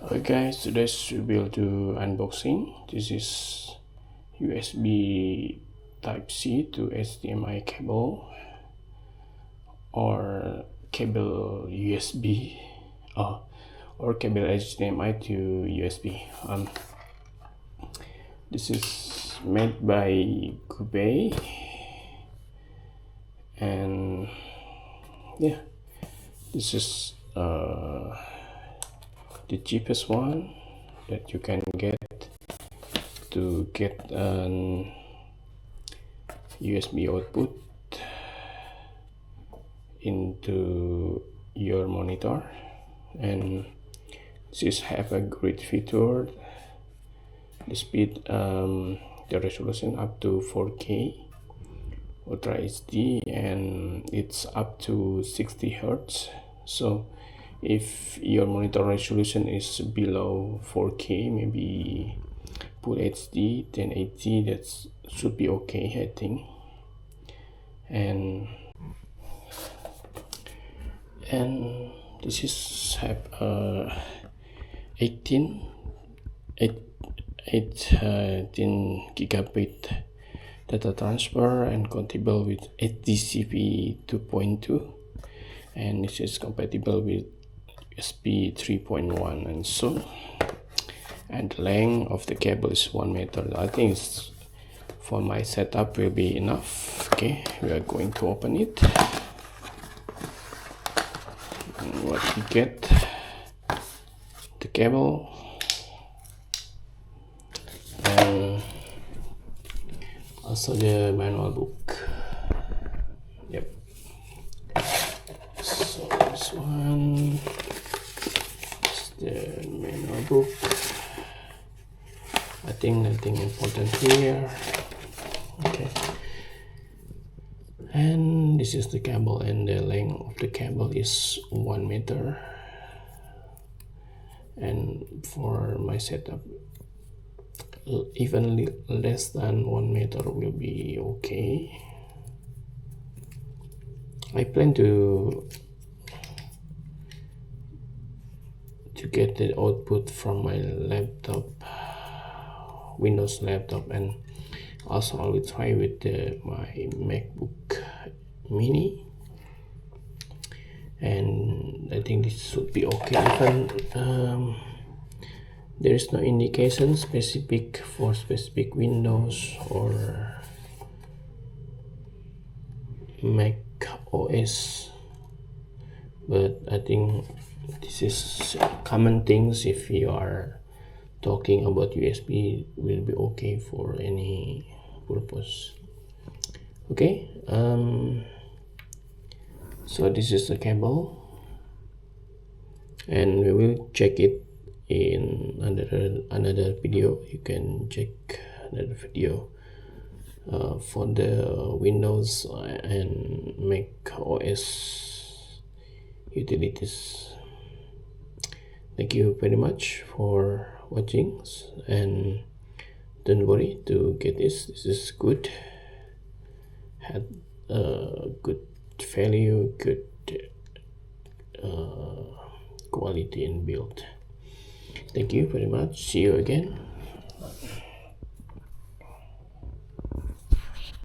Okay guys, today we will do unboxing. This is USB Type-C to HDMI cable or cable USB or cable HDMI to USB. This is made by Goobay, and yeah, this is the cheapest one that you can get to get an USB output into your monitor. And this have a great feature, the speed, the resolution up to 4K Ultra HD, and it's up to 60 Hz. So if your monitor resolution is below 4K, maybe Full HD 1080, that should be okay, I think. And this is have 18 gigabit data transfer and compatible with HDCP 2.2, and this is compatible with USB 3.1 and so. And the length of the cable is 1 meter. I think it's, for my setup, will be enough. Okay, we are going to open it. And what we get: the cable and also the manual book. Yep. So this one is the manual book. I think nothing important here. Okay, and this is the cable, and the length of the cable is 1 meter, and for my setup even less than 1 meter will be okay. I plan to get the output from my laptop, Windows laptop, and also I will try with my MacBook Mini, and I think this should be okay. Even there is no indication specific for specific Windows or Mac OS, but I think this is common things. If you are talking about USB, will be okay for any purpose. Okay, so this is the cable, and we will check it in another video. You can check another video for the Windows and Mac OS utilities. Thank you very much for watching, and don't worry to get this. This is good, had good value, good quality and build. Thank you very much. See you again.